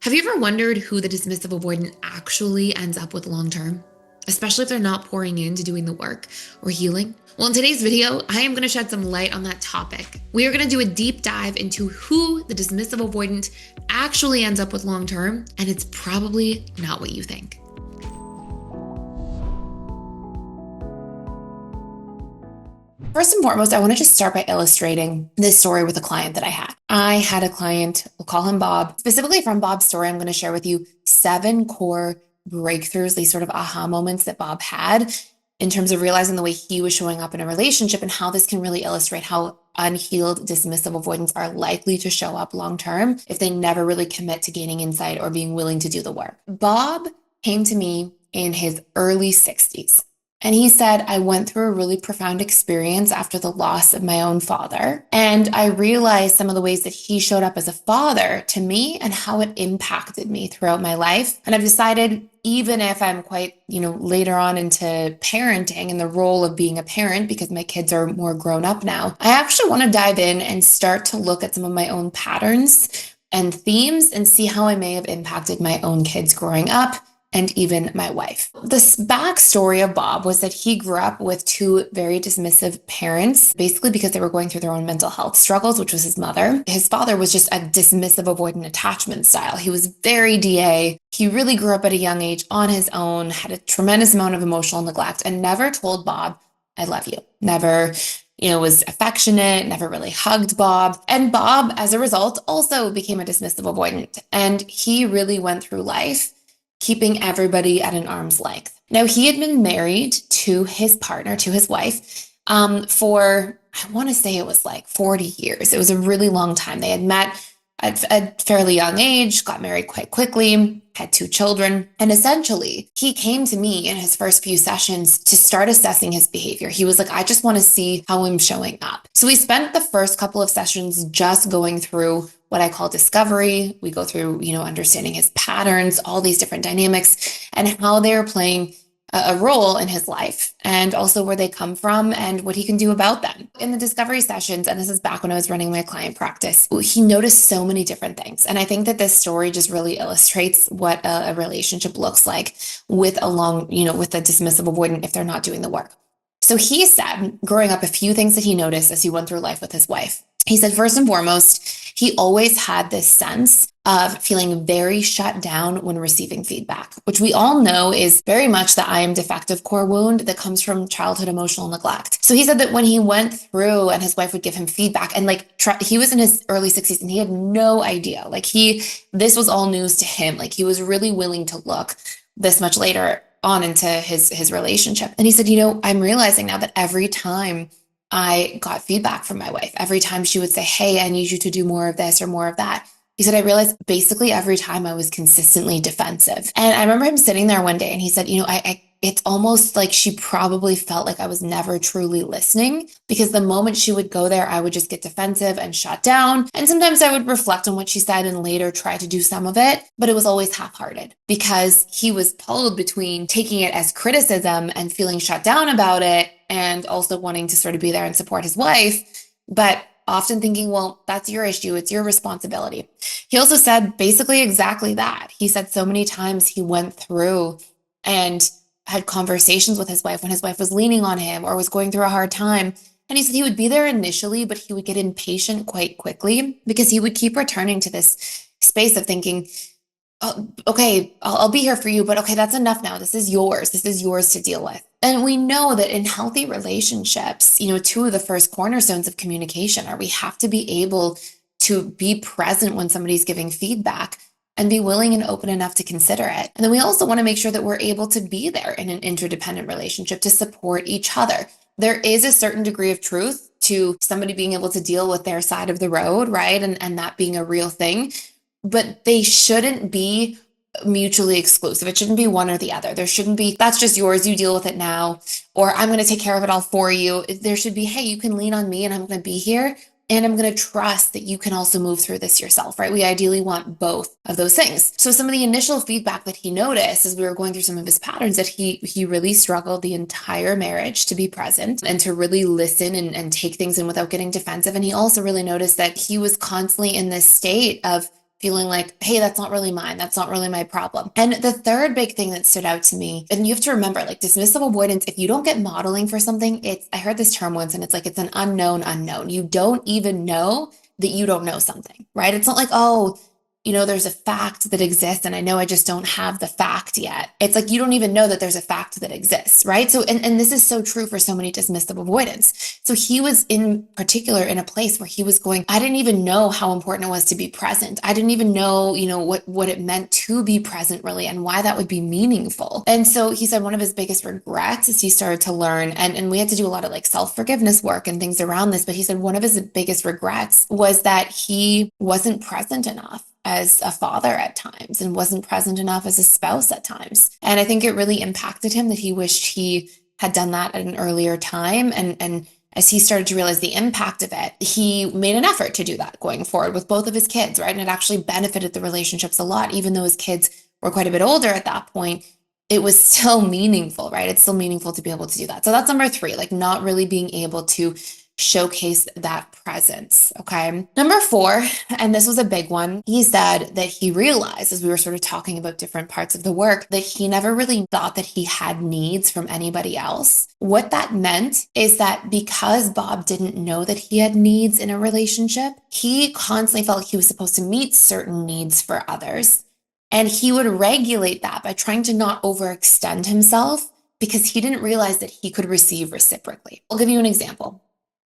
Have you ever wondered who the dismissive avoidant actually ends up with long term? Especially if they're not pouring into doing the work or healing? Well, in today's video, I am going to shed some light on that topic. We are going to do a deep dive into who the dismissive avoidant actually ends up with long term, and it's probably not what you think. First and foremost, I want to just start by illustrating this story with a client that I had. I had a client, we'll call him Bob. Specifically from Bob's story, I'm going to share with you 7 core breakthroughs, these sort of aha moments that Bob had in terms of realizing the way he was showing up in a relationship and how this can really illustrate how unhealed dismissive avoidants are likely to show up long term if they never really commit to gaining insight or being willing to do the work. Bob came to me in his early 60s. And he said, I went through a really profound experience after the loss of my own father. And I realized some of the ways that he showed up as a father to me and how it impacted me throughout my life. And I've decided, even if I'm quite, later on into parenting and the role of being a parent, because my kids are more grown up now, I actually want to dive in and start to look at some of my own patterns and themes and see how I may have impacted my own kids growing up and even my wife. The backstory of Bob was that he grew up with 2 very dismissive parents, basically because they were going through their own mental health struggles, which was his mother. His father was just a dismissive avoidant attachment style. He was very DA. He really grew up at a young age on his own, had a tremendous amount of emotional neglect, and never told Bob, I love you. Never was affectionate, never really hugged Bob. And Bob, as a result, also became a dismissive avoidant. And he really went through life keeping everybody at an arm's length. Now, he had been married to his partner, to his wife, for, I want to say it was like 40 years. It was a really long time. They had met at a fairly young age, got married quite quickly, had 2 children. And essentially, he came to me in his first few sessions to start assessing his behavior. He was like, I just want to see how I'm showing up. So we spent the first couple of sessions just going through what I call discovery. We go through, understanding his patterns, all these different dynamics, and how they're playing a role in his life, and also where they come from and what he can do about them. In the discovery sessions, and this is back when I was running my client practice, he noticed so many different things. And I think that this story just really illustrates what a relationship looks like with with a dismissive avoidant if they're not doing the work. So he said, growing up, a few things that he noticed as he went through life with his wife. He said, first and foremost, he always had this sense of feeling very shut down when receiving feedback, which we all know is very much the I am defective core wound that comes from childhood emotional neglect. So he said that when he went through and his wife would give him feedback, and he was in his early 60s and he had no idea, this was all news to him. He was really willing to look this much later on into his relationship. And he said, I'm realizing now that every time I got feedback from my wife, every time she would say, hey, I need you to do more of this or more of that, he said, I realized basically every time I was consistently defensive. And I remember him sitting there one day and he said, it's almost like she probably felt like I was never truly listening, because the moment she would go there, I would just get defensive and shut down. And sometimes I would reflect on what she said and later try to do some of it, but it was always half-hearted because he was pulled between taking it as criticism and feeling shut down about it, and also wanting to sort of be there and support his wife, but often thinking, well, that's your issue. It's your responsibility. He also said basically exactly that. He said so many times he went through and had conversations with his wife when his wife was leaning on him or was going through a hard time. And he said he would be there initially, but he would get impatient quite quickly because he would keep returning to this space of thinking, oh, okay, I'll be here for you, but okay, that's enough now. This is yours. This is yours to deal with. And we know that in healthy relationships, 2 of the first cornerstones of communication are we have to be able to be present when somebody's giving feedback and be willing and open enough to consider it. And then we also want to make sure that we're able to be there in an interdependent relationship to support each other. There is a certain degree of truth to somebody being able to deal with their side of the road, right? And that being a real thing, but they shouldn't be mutually exclusive. It shouldn't be one or the other. There shouldn't be, that's just yours, you deal with it now, or I'm going to take care of it all for you. There should be, hey, you can lean on me and I'm going to be here. And I'm going to trust that you can also move through this yourself, right? We ideally want both of those things. So some of the initial feedback that he noticed as we were going through some of his patterns, that he really struggled the entire marriage to be present and to really listen and take things in without getting defensive. And he also really noticed that he was constantly in this state of feeling like, hey, that's not really mine. That's not really my problem. And the third big thing that stood out to me, and you have to remember, like dismissive avoidance, if you don't get modeling for something, I heard this term once and it's like, it's an unknown unknown. You don't even know that you don't know something, right? It's not like, oh, there's a fact that exists and I know I just don't have the fact yet. It's like you don't even know that there's a fact that exists, right? So, and this is so true for so many dismissive avoidants. So he was in particular in a place where he was going, I didn't even know how important it was to be present. I didn't even know, what it meant to be present really and why that would be meaningful. And so he said one of his biggest regrets is he started to learn, and we had to do a lot of like self-forgiveness work and things around this, but he said one of his biggest regrets was that he wasn't present enough as a father at times and wasn't present enough as a spouse at times. And I think it really impacted him that he wished he had done that at an earlier time. And as he started to realize the impact of it, he made an effort to do that going forward with both of his kids, right? And it actually benefited the relationships a lot, even though his kids were quite a bit older at that point. It was still meaningful, right? It's still meaningful to be able to do that. So that's number 3, like not really being able to showcase that presence. Okay. Number 4, and this was a big one, he said that he realized as we were sort of talking about different parts of the work that he never really thought that he had needs from anybody else. What that meant is that because Bob didn't know that he had needs in a relationship, he constantly felt like he was supposed to meet certain needs for others. And he would regulate that by trying to not overextend himself because he didn't realize that he could receive reciprocally. I'll give you an example.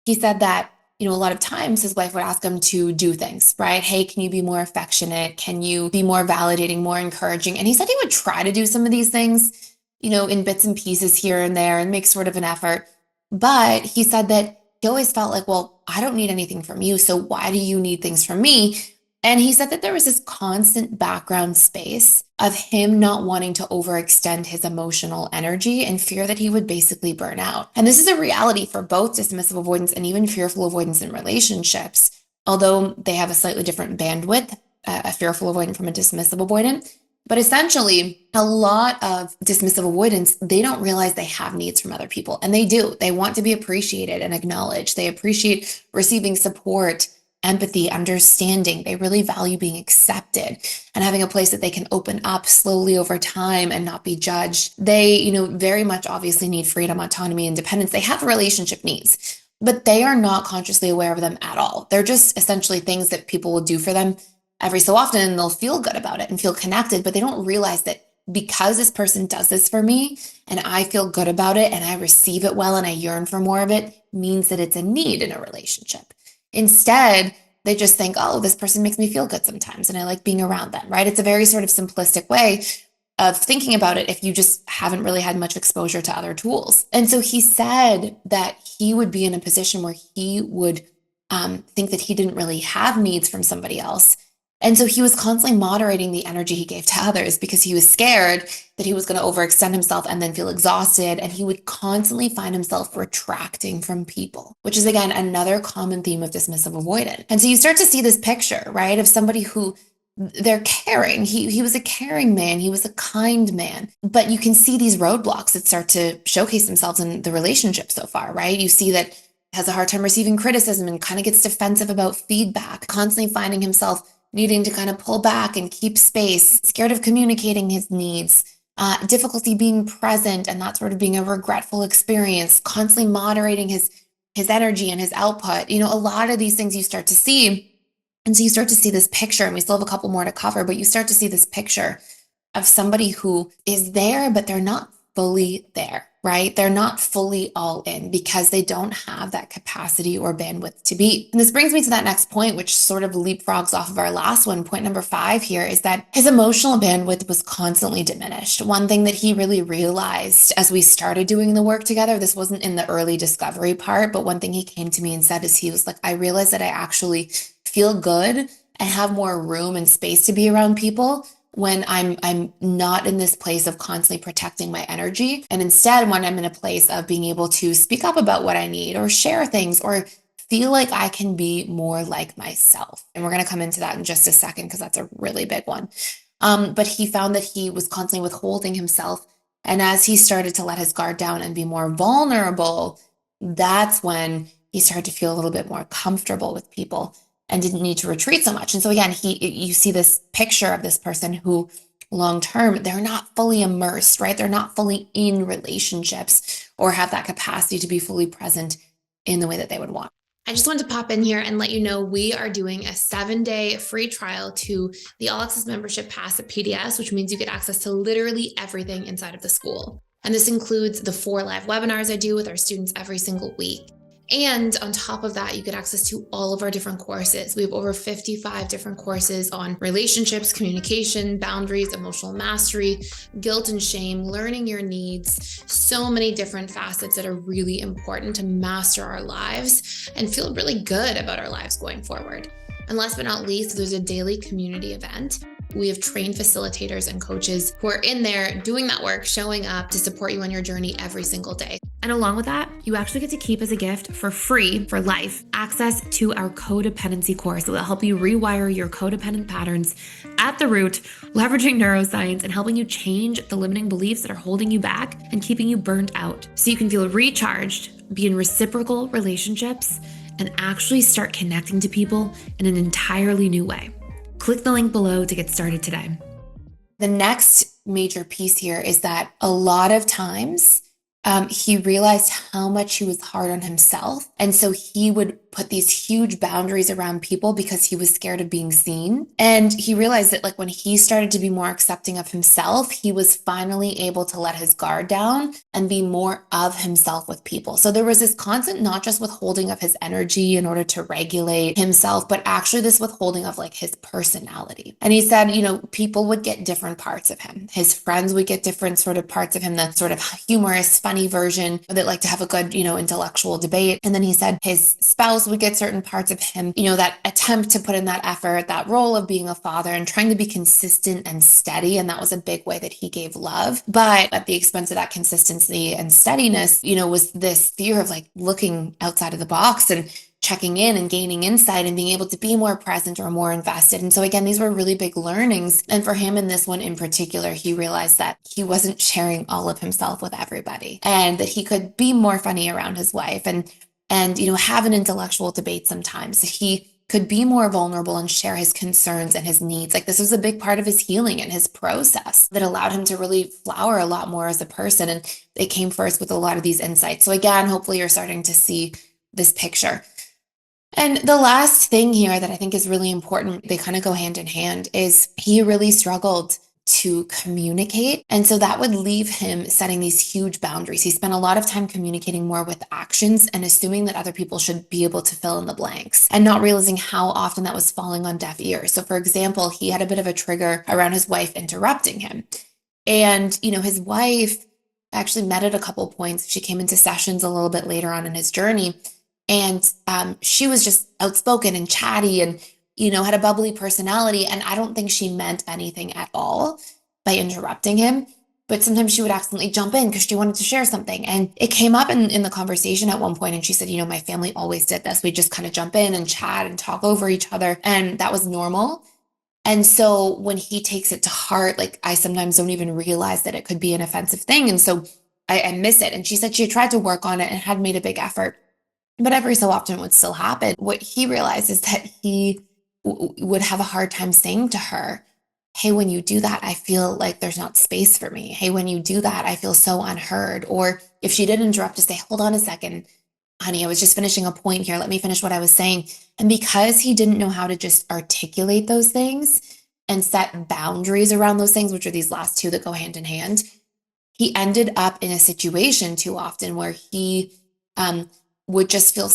He said that, a lot of times his wife would ask him to do things, right? Hey, can you be more affectionate? Can you be more validating, more encouraging? And he said he would try to do some of these things, in bits and pieces here and there and make sort of an effort. But he said that he always felt like, well, I don't need anything from you. So why do you need things from me? And he said that there was this constant background space of him not wanting to overextend his emotional energy and fear that he would basically burn out. And this is a reality for both dismissive avoidance and even fearful avoidance in relationships, although they have a slightly different bandwidth, a fearful avoidant from a dismissive avoidant. But essentially, a lot of dismissive avoidance, they don't realize they have needs from other people. And they do. They want to be appreciated and acknowledged. They appreciate receiving support, empathy, understanding. They really value being accepted and having a place that they can open up slowly over time and not be judged. They, very much obviously need freedom, autonomy, independence. They have relationship needs, but they are not consciously aware of them at all. They're just essentially things that people will do for them every so often, and they'll feel good about it and feel connected, but they don't realize that because this person does this for me and I feel good about it and I receive it well and I yearn for more of it means that it's a need in a relationship. Instead, they just think, oh, this person makes me feel good sometimes and I like being around them, right? It's a very sort of simplistic way of thinking about it if you just haven't really had much exposure to other tools. And so he said that he would be in a position where he would think that he didn't really have needs from somebody else. And so he was constantly moderating the energy he gave to others because he was scared that he was going to overextend himself and then feel exhausted. And he would constantly find himself retracting from people, which is, again, another common theme of dismissive avoidant. And so you start to see this picture, right, of somebody who they're caring. He was a caring man. He was a kind man. But you can see these roadblocks that start to showcase themselves in the relationship so far, right? You see that has a hard time receiving criticism and kind of gets defensive about feedback, constantly finding himself needing to kind of pull back and keep space, scared of communicating his needs, difficulty being present, and that sort of being a regretful experience, constantly moderating his energy and his output. A lot of these things you start to see. And so you start to see this picture, and we still have a couple more to cover, but you start to see this picture of somebody who is there, but they're not fully there, right? They're not fully all in because they don't have that capacity or bandwidth to be. And this brings me to that next point, which sort of leapfrogs off of our last one. Point number 5 here is that his emotional bandwidth was constantly diminished. One thing that he really realized as we started doing the work together, this wasn't in the early discovery part, but one thing he came to me and said is he was like, I realized that I actually feel good and have more room and space to be around people when I'm not in this place of constantly protecting my energy. And instead, when I'm in a place of being able to speak up about what I need or share things or feel like I can be more like myself. And we're going to come into that in just a second because that's a really big one. But he found that he was constantly withholding himself. And as he started to let his guard down and be more vulnerable, that's when he started to feel a little bit more comfortable with people. and didn't need to retreat so much. And so again, you see this picture of this person who long term, they're not fully immersed, right? They're not fully in relationships or have that capacity to be fully present in the way that they would want. I just wanted to pop in here and let you know we are doing a 7-day free trial to the All Access Membership Pass at PDS, which means you get access to literally everything inside of the school. And this includes the 4 live webinars I do with our students every single week. And on top of that, you get access to all of our different courses. We have over 55 different courses on relationships, communication, boundaries, emotional mastery, guilt and shame, learning your needs, so many different facets that are really important to master our lives and feel really good about our lives going forward. And last but not least, there's a daily community event. We have trained facilitators and coaches who are in there doing that work, showing up to support you on your journey every single day. And along with that, you actually get to keep as a gift for free for life access to our codependency course that will help you rewire your codependent patterns at the root, leveraging neuroscience and helping you change the limiting beliefs that are holding you back and keeping you burnt out so you can feel recharged, be in reciprocal relationships, and actually start connecting to people in an entirely new way. Click the link below to get started today. The next major piece here is that a lot of times he realized how much he was hard on himself. And so he would put these huge boundaries around people because he was scared of being seen. And he realized that like when he started to be more accepting of himself, he was finally able to let his guard down and be more of himself with people. So there was this constant, not just withholding of his energy in order to regulate himself, but actually this withholding of like his personality. And he said, people would get different parts of him. His friends would get different sort of parts of him, the sort of humorous, funny version that like to have a good, intellectual debate. And then he said his spouse would get certain parts of him, that attempt to put in that effort, that role of being a father and trying to be consistent and steady. And that was a big way that he gave love. But at the expense of that consistency and steadiness, was this fear of like looking outside of the box and checking in and gaining insight and being able to be more present or more invested. And so again, these were really big learnings. And for him in this one in particular, he realized that he wasn't sharing all of himself with everybody and that he could be more funny around his wife and have an intellectual debate sometimes. He could be more vulnerable and share his concerns and his needs. Like this was a big part of his healing and his process that allowed him to really flower a lot more as a person. And it came first with a lot of these insights. So again, hopefully you're starting to see this picture. And the last thing here that I think is really important, they kind of go hand in hand, is he really struggled to communicate. And so that would leave him setting these huge boundaries. He spent a lot of time communicating more with actions and assuming that other people should be able to fill in the blanks and not realizing how often that was falling on deaf ears. So for example, he had a bit of a trigger around his wife interrupting him. And, his wife actually met at a couple points. She came into sessions a little bit later on in his journey. And she was just outspoken and chatty and, had a bubbly personality. And I don't think she meant anything at all by interrupting him. But sometimes she would accidentally jump in because she wanted to share something. And it came up in the conversation at one point. And she said, my family always did this. We just kind of jump in and chat and talk over each other. And that was normal. And so when he takes it to heart, like I sometimes don't even realize that it could be an offensive thing. And so I miss it. And she said she had tried to work on it and had made a big effort. But every so often it would still happen. What he realized is that he would have a hard time saying to her, hey, when you do that, I feel like there's not space for me. Hey, when you do that, I feel so unheard. Or if she did interrupt to say, hold on a second, honey, I was just finishing a point here. Let me finish what I was saying. And because he didn't know how to just articulate those things and set boundaries around those things, which are these last two that go hand in hand, he ended up in a situation too often where he would just feel,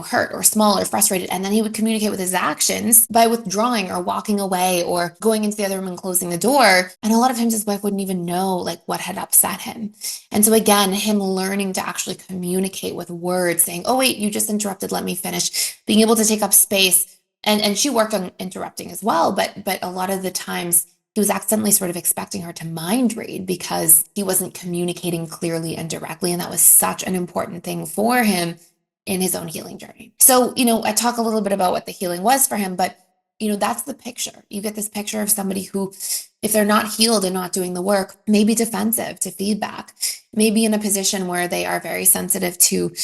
hurt or small or frustrated. And then he would communicate with his actions by withdrawing or walking away or going into the other room and closing the door. And a lot of times his wife wouldn't even know like what had upset him. And so again, him learning to actually communicate with words, saying, oh, wait, you just interrupted. Let me finish. Being able to take up space. And she worked on interrupting as well. But a lot of the times he was accidentally sort of expecting her to mind read because he wasn't communicating clearly and directly. And that was such an important thing for him in his own healing journey. So, I talk a little bit about what the healing was for him, but, that's the picture. You get this picture of somebody who, if they're not healed and not doing the work, may be defensive to feedback, maybe in a position where they are very sensitive to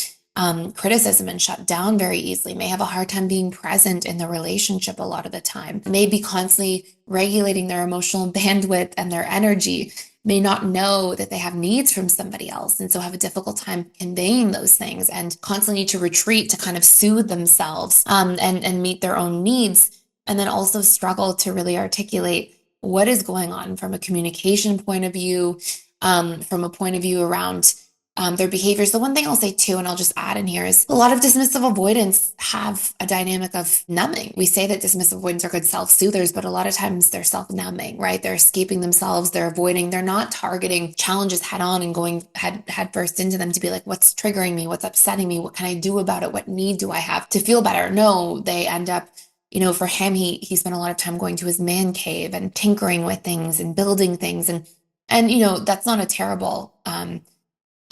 criticism and shut down very easily, may have a hard time being present in the relationship a lot of the time, may be constantly regulating their emotional bandwidth and their energy, may not know that they have needs from somebody else. And so have a difficult time conveying those things and constantly need to retreat to kind of soothe themselves and meet their own needs. And then also struggle to really articulate what is going on from a communication point of view, from a point of view around their behaviors. The one thing I'll say too, and I'll just add in here, is a lot of dismissive avoidants have a dynamic of numbing. We say that dismissive avoidants are good self-soothers, but a lot of times they're self-numbing, right? They're escaping themselves, they're avoiding, they're not targeting challenges head on and going head first into them to be like, what's triggering me? What's upsetting me? What can I do about it? What need do I have to feel better? No, they end up, for him, he spent a lot of time going to his man cave and tinkering with things and building things. And that's not a terrible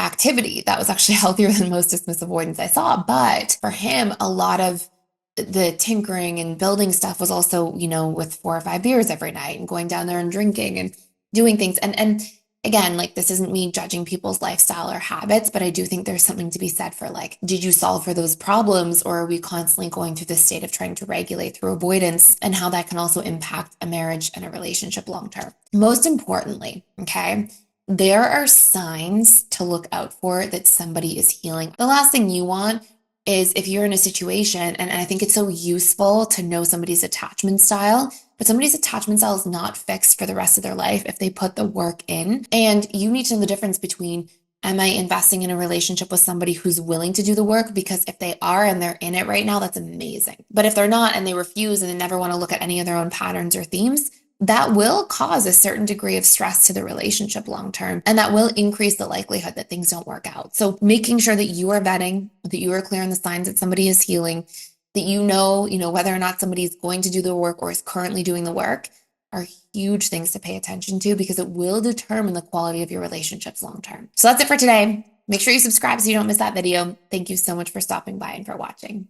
activity. That was actually healthier than most dismissive avoidance I saw. But for him, a lot of the tinkering and building stuff was also, with 4 or 5 beers every night and going down there and drinking and doing things. And again, like, this isn't me judging people's lifestyle or habits, but I do think there's something to be said for, like, did you solve for those problems, or are we constantly going through this state of trying to regulate through avoidance, and how that can also impact a marriage and a relationship long term? Most importantly, okay, there are signs to look out for that somebody is healing. The last thing you want is, if you're in a situation, and I think it's so useful to know somebody's attachment style, but somebody's attachment style is not fixed for the rest of their life if they put the work in. And you need to know the difference between, am I investing in a relationship with somebody who's willing to do the work? Because if they are and they're in it right now, that's amazing. But if they're not and they refuse and they never want to look at any of their own patterns or themes, that will cause a certain degree of stress to the relationship long term. And that will increase the likelihood that things don't work out. So making sure that you are vetting, that you are clear on the signs that somebody is healing, that whether or not somebody is going to do the work or is currently doing the work, are huge things to pay attention to, because it will determine the quality of your relationships long term. So that's it for today. Make sure you subscribe so you don't miss that video. Thank you so much for stopping by and for watching.